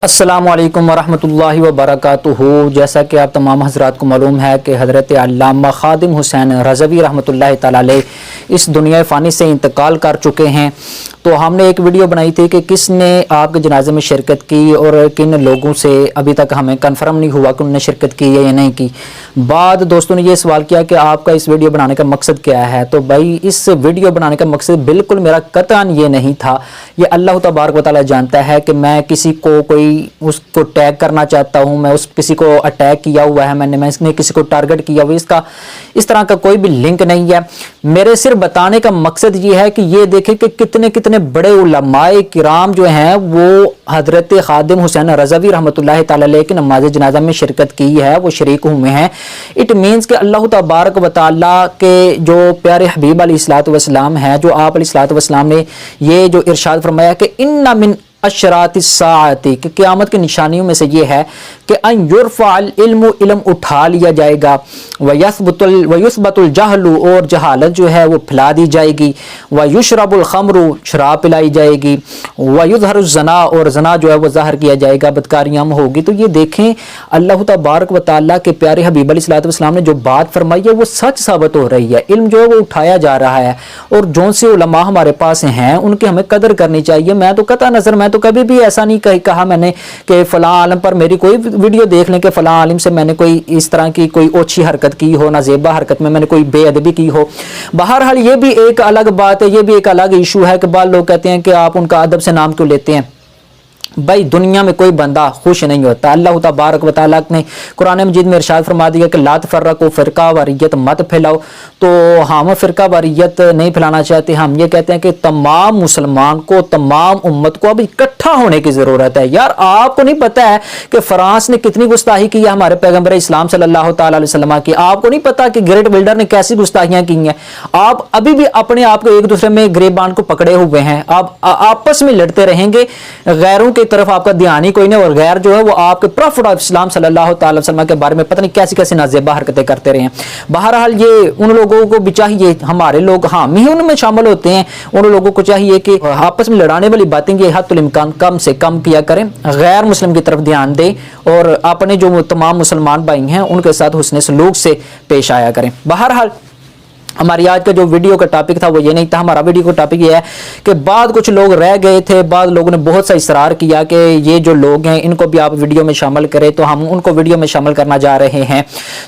السلام علیکم ورحمۃ اللہ وبرکاتہ۔ جیسا کہ آپ تمام حضرات کو معلوم ہے کہ حضرت علامہ خادم حسین رضوی رحمۃ اللہ تعالی علیہ اس دنیا فانی سے انتقال کر چکے ہیں، تو ہم نے ایک ویڈیو بنائی تھی کہ کس نے آپ کے جنازے میں شرکت کی اور کن لوگوں سے ابھی تک ہمیں کنفرم نہیں ہوا کہ انہوں نے شرکت کی ہے یا نہیں کی۔ بعد دوستوں نے یہ سوال کیا کہ آپ کا اس ویڈیو بنانے کا مقصد کیا ہے، تو بھائی اس ویڈیو بنانے کا مقصد بالکل میرا قطعاً یہ نہیں تھا۔ یہ اللہ تبارک و تعالیٰ جانتا ہے کہ میں کسی کو اس کو ٹیگ کرنا چاہتا ہوں، میں کسی کو اٹیک کیا ہوا ہے، میں نے کسی کو ٹارگٹ کیا ہوا ہے، اس طرح کا کوئی بھی لنک نہیں ہے۔ میرے صرف بتانے کا مقصد یہ ہے کہ یہ دیکھیں کہ کتنے بڑے علماء کرام جو ہیں وہ حضرت خادم حسین رضوی رحمۃ اللہ تعالی علیہ کی نماز جنازہ میں شرکت کی ہے، وہ شریک ہوئے ہیں۔ اٹ مینس کہ اللہ تبارک و تعالی کے جو پیارے حبیب علیہ الصلوۃ والسلام ہیں، جو آپ علیہ الصلوۃ والسلام نے یہ جو ارشاد فرمایا کہ ان من اشراط الساعۃ، کہ قیامت کی نشانیوں میں سے یہ ہے کہ ان یرفع العلم، علم اٹھا لیا جائے گا، ویثبت الجہل، اور جہالت جو ہے وہ پھیلا دی جائے گی، ویشرب الخمر، شراب پلائی جائے گی، ویظہر الزنا، اور زنا جو ہے وہ ظاہر کیا جائے گا، بدکاریاں ہوگی۔ تو یہ دیکھیں اللہ تبارک و تعالیٰ کے پیارے حبیب علیہ الصلوۃ والسلام نے جو بات فرمائی ہے وہ سچ ثابت ہو رہی ہے۔ علم جو ہے وہ اٹھایا جا رہا ہے، اور جون سے علماء ہمارے پاس ہیں ان کی ہمیں قدر کرنی چاہیے۔ میں تو قطع نظر میں تو کبھی بھی ایسا نہیں کہا میں نے کہ فلاں عالم پر میری کوئی ویڈیو دیکھ لیں کہ فلاں عالم سے میں نے کوئی اس طرح کی کوئی اوچھی حرکت کی ہو، نازیبا حرکت میں نے کوئی بے ادبی کی ہو۔ بہرحال یہ بھی ایک الگ بات ہے، یہ بھی ایک الگ ایشو ہے کہ بعض لوگ کہتے ہیں کہ آپ ان کا ادب سے نام کیوں لیتے ہیں۔ بھائی دنیا میں کوئی بندہ خوش نہیں ہوتا۔ اللہ تبارک و تعالیٰ نے قرآن مجید میں ارشاد فرما دیا کہ لا تفرقوا، فرقہ واریت مت پھیلاؤ۔ تو ہم فرقہ واریت نہیں پھیلانا چاہتے، ہم یہ کہتے ہیں کہ تمام مسلمان کو، تمام امت کو اب اکٹھا ہونے کی ضرورت ہے۔ یار آپ کو نہیں پتا ہے کہ فرانس نے کتنی گستاخی کی ہے ہمارے پیغمبر اسلام صلی اللہ تعالی علیہ وسلم کی؟ آپ کو نہیں پتا کہ گریٹ بلڈر نے کیسی گستاخیاں کی ہیں؟ آپ ابھی بھی اپنے آپ کو ایک دوسرے میں گریبان کو پکڑے ہوئے ہیں، آپ آپس میں لڑتے رہیں گے، غیروں کی طرف آپ کا دھیان ہی کوئی نہیں، اور غیر جو ہے وہ آپ کے پروفٹ آف اسلام صلی اللہ تعالی وسلم کے بارے میں پتہ نہیں کیسی نازیبا حرکتیں کرتے رہے ہیں۔ بہرحال یہ ان لوگوں کو بھی چاہیے، ہمارے لوگ حامی ان میں شامل ہوتے ہیں، ان لوگوں کو چاہیے کہ آپس میں لڑانے والی باتیں یہ حد الامکان کم سے کم کیا کریں، غیر مسلم کی طرف دھیان دیں، اور اپنے جو تمام مسلمان بھائی ہیں ان کے ساتھ حسن سلوک سے پیش آیا کریں۔ بہرحال ہماری آج کا جو ویڈیو کا ٹاپک تھا وہ یہ نہیں تھا۔ ہمارا ویڈیو کا ٹاپک یہ ہے کہ بعد کچھ لوگ رہ گئے تھے، بعض لوگوں نے بہت سا اصرار کیا کہ یہ جو لوگ ہیں ان کو بھی آپ ویڈیو میں شامل کریں، تو ہم ان کو ویڈیو میں شامل کرنا جا رہے ہیں۔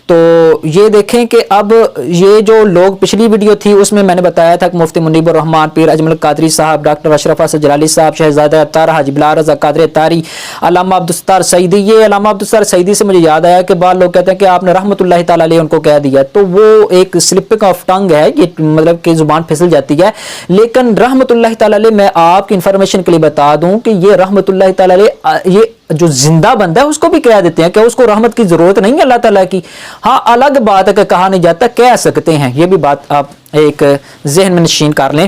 تو یہ دیکھیں کہ اب یہ جو لوگ، پچھلی ویڈیو تھی اس میں نے بتایا تھا کہ مفتی منیب الرحمان، پیر اجمل قادری صاحب، ڈاکٹر اشرف اسد جلالی صاحب، شہزادہ اطہار، حاجی بلال رضا قادری اطہاری، علامہ عبدالستار سعیدی۔ یہ علامہ عبدالستار سعیدی سے مجھے یاد آیا کہ بعض لوگ کہتے ہیں کہ آپ نے رحمۃ اللہ تعالی علیہ ان کو کہہ دیا، تو وہ ایک سلپنگ آف ٹنگ ہے، یہ مطلب کہ زبان پھسل جاتی ہے۔ لیکن رحمت اللہ تعالی علیہ، میں آپ کی انفارمیشن کے لیے بتا دوں کہ یہ رحمت اللہ تعالی علیہ، یہ جو زندہ بندہ ہے اس کو بھی کہہ دیتے ہیں کہ اس کو رحمت کی ضرورت نہیں ہے اللہ تعالیٰ کی۔ ہاں الگ بات ہے کہ کہا نہیں جاتا، کہہ سکتے ہیں، یہ بھی بات آپ ایک ذہن میں نشین کر لیں۔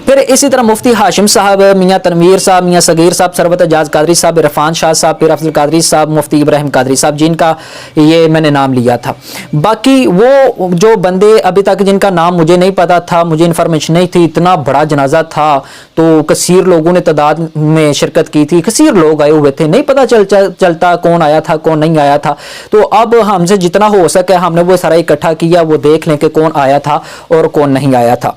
پھر اسی طرح مفتی ہاشم صاحب، میاں تنویر صاحب، میاں صغیر صاحب، سربت اجاز قادری صاحب، عرفان شاہ صاحب، پیر افضل قادری صاحب، مفتی ابراہیم قادری صاحب، جن کا یہ میں نے نام لیا تھا۔ باقی وہ جو بندے ابھی تک جن کا نام مجھے نہیں پتا تھا، مجھے انفارمیشن نہیں تھی، اتنا بڑا جنازہ تھا تو کثیر لوگوں نے تعداد میں شرکت کی تھی، کثیر لوگ آئے ہوئے تھے، نہیں پتا چلتا کون آیا تھا کون نہیں آیا تھا۔ تو اب ہم سے جتنا ہو سکے ہم نے وہ سارا اکٹھا کیا، وہ دیکھ لیں کہ کون آیا تھا اور کون نہیں آیا تھا۔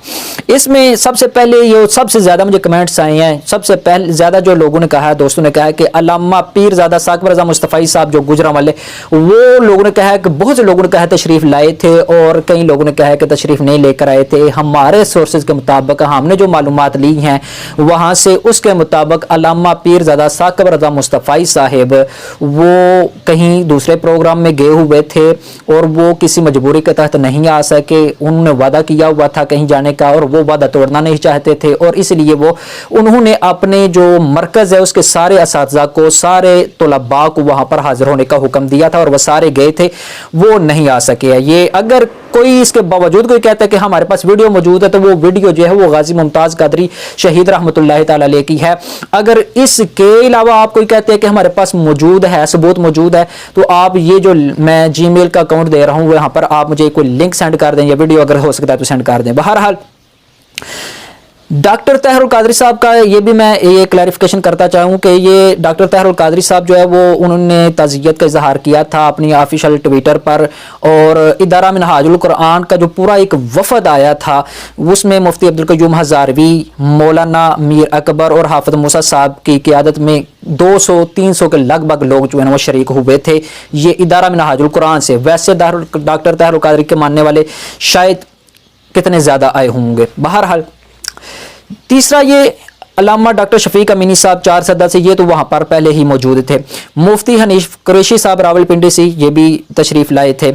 اس میں سب سے پہلے یہ سب سے زیادہ مجھے کمنٹس آئے ہیں، سب سے پہلے زیادہ جو لوگوں نے کہا ہے، دوستوں نے کہا ہے کہ علامہ پیر زادہ ثاقب رضا مصطفی صاحب جو گجرانوالے، وہ لوگوں نے کہا ہے کہ بہت سے لوگوں نے کہا ہے تشریف لائے تھے، اور کئی لوگوں نے کہا ہے کہ تشریف نہیں لے کر آئے تھے۔ ہمارے سورسز کے مطابق، ہم نے جو معلومات لی ہیں وہاں سے، اس کے مطابق علامہ پیر زادہ ثاقب رضا مصطفی صاحب وہ کہیں دوسرے پروگرام میں گئے ہوئے تھے، اور وہ کسی مجبوری کے تحت نہیں آ سکے۔ انہوں نے وعدہ کیا ہوا تھا کہیں جانے کا، اور وہ وعدہ توڑنا نہیں چاہتے تھے، اور اس لیے انہوں نے اپنے جو مرکز ہے اس کے سارے اساتذہ کو، سارے طلباء کو وہاں پر حاضر ہونے کا حکم دیا تھا، اور وہ سارے گئے تھے، وہ نہیں آ سکے۔ یہ اگر کوئی اس کے باوجود کوئی کہتا ہے کہ ہمارے پاس ویڈیو موجود ہے، تو وہ ویڈیو جو ہے وہ غازی ممتاز قادری شہید رحمۃ اللہ تعالی علیہ کی ہے۔ اگر اس کے علاوہ آپ کوئی کہتے ہیں کہ ہمارے پاس موجود ہے، ثبوت موجود ہے، تو آپ یہ جو میں جی میل کا اکاؤنٹ دے رہا ہوں وہاں پر آپ مجھے کوئی لنک سینڈ کر دیں، یا ویڈیو اگر ہو سکتا ہے تو سینڈ کر دیں۔ بہرحال ڈاکٹر طاہر القادری صاحب کا یہ بھی میں یہ کلیریفیکیشن کرتا چاہوں کہ یہ ڈاکٹر طاہر القادری صاحب جو ہے وہ انہوں نے تعزیت کا اظہار کیا تھا اپنی آفیشیل ٹویٹر پر، اور ادارہ منہاج القرآن کا جو پورا ایک وفد آیا تھا اس میں مفتی عبدالقیوم ہزاروی، مولانا میر اکبر اور حافظ موسیٰ صاحب کی قیادت میں 200-300 کے لگ بھگ لوگ جو ہے وہ شریک ہوئے تھے یہ ادارہ منہاج القرآن سے۔ ویسے ڈاکٹر طاہر القادری کے ماننے والے شاید کتنے زیادہ آئے ہوں گے۔ بہرحال تیسرا یہ علامہ ڈاکٹر شفیق امینی صاحب چار سدہ سے، یہ تو وہاں پر پہلے ہی موجود تھے۔ مفتی حنیف قریشی صاحب راولپنڈی سے یہ بھی تشریف لائے تھے۔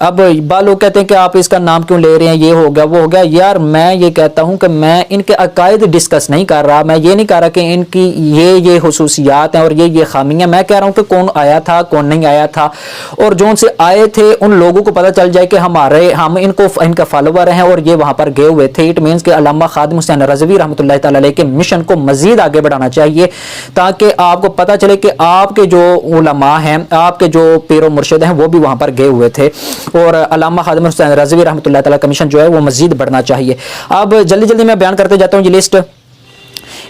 اب بعض لوگ کہتے ہیں کہ آپ اس کا نام کیوں لے رہے ہیں، یہ ہو گیا وہ ہو گیا۔ یار میں یہ کہتا ہوں کہ میں ان کے عقائد ڈسکس نہیں کر رہا، میں یہ نہیں کہہ رہا کہ ان کی یہ خصوصیات ہیں اور یہ خامیاں، میں کہہ رہا ہوں کہ کون آیا تھا کون نہیں آیا تھا، اور جو ان سے آئے تھے ان لوگوں کو پتہ چل جائے کہ ہم ان کا فالوور ہیں اور یہ وہاں پر گئے ہوئے تھے۔ اٹ مینس کہ علامہ خادم حسین رضوی رحمۃ اللہ تعالی علیہ کے مشن کو مزید آگے بڑھانا چاہیے، تاکہ آپ کو پتہ چلے کہ آپ کے جو علماء ہیں، آپ کے جو پیر و مرشد ہیں وہ بھی وہاں پر گئے ہوئے تھے، اور علامہ خادم حسین رضوی رحمۃ اللہ تعالی کا مشن جو ہے وہ مزید بڑھنا چاہیے۔ اب جلدی میں بیان کرتے جاتا ہوں یہ لسٹ۔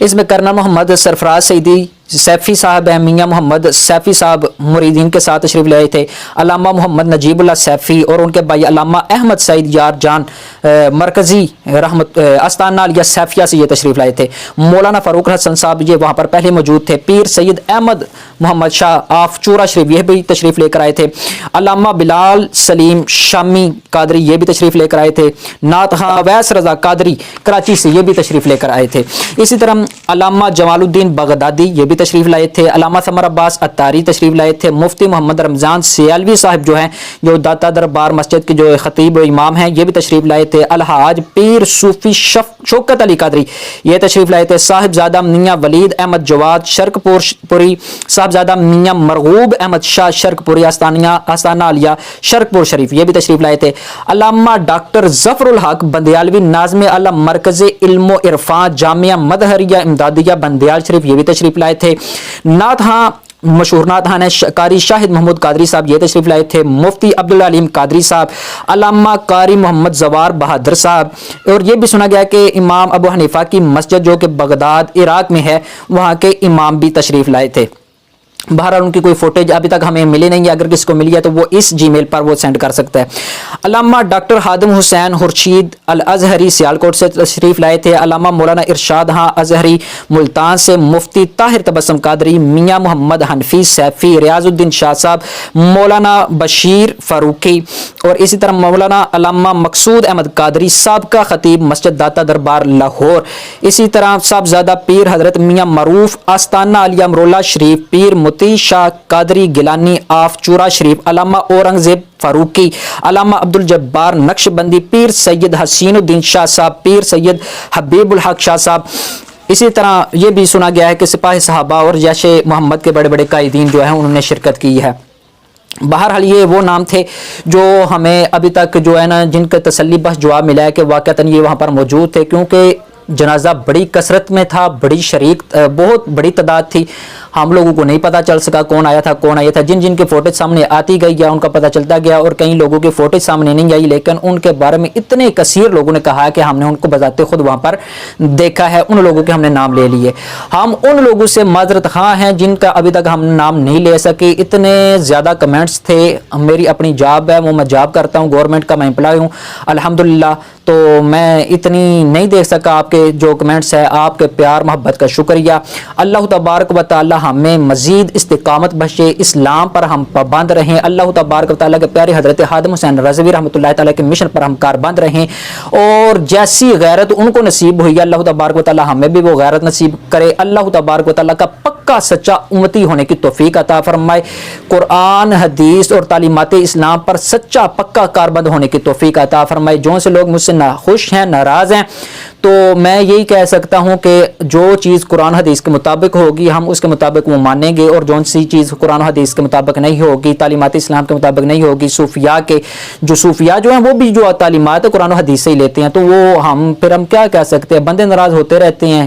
اس میں کرنل محمد سرفراز سعیدی سیفی صاحب ہیں، میاں محمد سیفی صاحب مریدین کے ساتھ تشریف لائے تھے، علامہ محمد نجیب اللہ سیفی اور ان کے بھائی علامہ احمد سعید یار جان مرکزی رحمت استانہ علیہ سیفیہ سے یہ تشریف لائے تھے۔ مولانا فاروق حسن صاحب یہ وہاں پر پہلے موجود تھے۔ پیر سید احمد محمد شاہ آف چورا شریف یہ بھی تشریف لے کر آئے تھے۔ علامہ بلال سلیم شامی قادری یہ بھی تشریف لے کر آئے تھے۔ نعت خواں اویس رضا قادری کراچی سے یہ بھی تشریف لے کر آئے تھے۔ اسی طرح علامہ جمال الدین بغدادی یہ بھی تشریف لائے تھے۔ علامہ ثمر عباس اتاری تشریف لائے تھے۔ مفتی محمد رمضان سیالوی صاحب جو ہیں، جو داتا دربار مسجد کے جو خطیب و امام ہیں، یہ بھی تشریف لائے تھے۔ الحاج پیر صوفی شوکت علی قادری یہ تشریف لائے تھے۔ صاحبزادہ میاں ولید احمد جواد شرک پوری، صاحبزادہ میاں مرغوب احمد شاہ شرک پوری آستانہ علیہ شرک پور شریف یہ بھی تشریف لائے تھے۔ علامہ ڈاکٹر ظفر الحق بندیالوی ناظم اعلیٰ مرکز علم و عرفان جامعہ مدہریہ امدادیہ بندیال شریف یہ بھی تشریف لائے تھے۔ نعت خواں مشہور نعت خواں قاری شاہد محمود قادری صاحب یہ تشریف لائے تھے۔ مفتی عبدالعلیم قادری صاحب، علامہ قاری محمد زوار بہادر صاحب، اور یہ بھی سنا گیا کہ امام ابو حنیفہ کی مسجد جو کہ بغداد عراق میں ہے وہاں کے امام بھی تشریف لائے تھے۔ بہرحال ان کی کوئی فوٹیج ابھی تک ہمیں ملی نہیں ہے، اگر کسی کو ملی ہے تو وہ اس جی میل پر وہ سینڈ کر سکتا ہے۔ علامہ ڈاکٹر خادم حسین خورشید الازہری سیالکوٹ سے تشریف لائے تھے۔ علامہ مولانا ارشاد ہاں ازہری ملتان سے، مفتی طاہر تبسم قادری، میاں محمد حنفی سیفی، ریاض الدین شاہ صاحب، مولانا بشیر فاروقی، اور اسی طرح مولانا علامہ مقصود احمد قادری سابقہ خطیب مسجد داتا دربار لاہور، اسی طرح صاحبزادہ پیر حضرت میاں معروف آستانہ علیہ امرولہ شریف، پیر متی شاہ قادری گیلانی آف چورا شریف، علامہ اورنگزیب فاروقی، علامہ عبد الجبار نقش بندی، پیر سید حسین الدین شاہ صاحب، پیر سید حبیب الحق شاہ صاحب۔ اسی طرح یہ بھی سنا گیا ہے کہ سپاہی صحابہ اور جیش محمد کے بڑے بڑے قائدین جو ہیں انہوں نے شرکت کی ہے۔ بہرحال یہ وہ نام تھے جو ہمیں ابھی تک جو ہے نا جن کا تسلی بخش جواب ملا ہے کہ واقعتاً یہ وہاں پر موجود تھے، کیونکہ جنازہ بڑی کثرت میں تھا، بڑی شریک بہت بڑی تعداد تھی، ہم لوگوں کو نہیں پتہ چل سکا کون آیا تھا۔ جن کے فوٹیج سامنے آتی گئی یا ان کا پتہ چلتا گیا، اور کئی لوگوں کے فوٹیج سامنے نہیں آئی، لیکن ان کے بارے میں اتنے کثیر لوگوں نے کہا کہ ہم نے ان کو بذات خود وہاں پر دیکھا ہے، ان لوگوں کے ہم نے نام لے لیے۔ ہم ان لوگوں سے معذرت خواہ ہیں جن کا ابھی تک ہم نام نہیں لے سکے۔ اتنے زیادہ کمنٹس تھے، میری اپنی جاب ہے، وہ میں جاب کرتا ہوں، گورنمنٹ کا میں امپلائی ہوں الحمدللہ، تو میں اتنی نہیں دیکھ سکا آپ کے جو کمنٹس ہے۔ آپ کے پیار محبت کا شکریہ۔ اللہ تبارک و تعالی ہمیں مزید استقامت بخشے، اسلام پر ہم پابند رہیں، اللہ تبارک و تعالی کے پیارے حضرت خادم حسین رضوی رحمۃ اللہ تعالی کے مشن پر ہم کاربند رہیں، اور جیسی غیرت ان کو نصیب ہوئی اللہ تبارک و تعالی ہمیں بھی وہ غیرت نصیب کرے۔ اللہ تبارک و تعالی کا پکا سچا امتی ہونے کی توفیق عطا فرمائے، قرآن حدیث اور تعلیمات اسلام پر سچا پکا کاربند ہونے کی توفیق عطا فرمائے۔ جو سے لوگ مجھ سے ناخوش ہیں، ناراض ہیں، تو میں یہی کہہ سکتا ہوں کہ جو چیز قرآن حدیث کے مطابق ہوگی ہم اس کے مطابق وہ مانیں گے، اور جو سی چیز قرآن حدیث کے مطابق نہیں ہوگی، تعلیمات اسلام کے مطابق نہیں ہوگی، صوفیاء جو ہیں وہ بھی جو تعلیمات قرآن و حدیث سے ہی لیتے ہیں، تو وہ پھر ہم کیا کہہ سکتے ہیں، بندے ناراض ہوتے رہتے ہیں،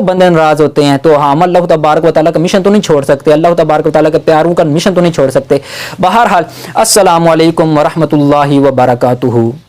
بندے ناراض ہوتے ہیں، تو ہم اللہ تبارک و تعالیٰ کا مشن تو نہیں چھوڑ سکتے، اللہ تبارک و تعالیٰ کے پیاروں کا مشن تو نہیں چھوڑ سکتے۔ بہرحال السلام علیکم ورحمۃ اللہ وبرکاتہ۔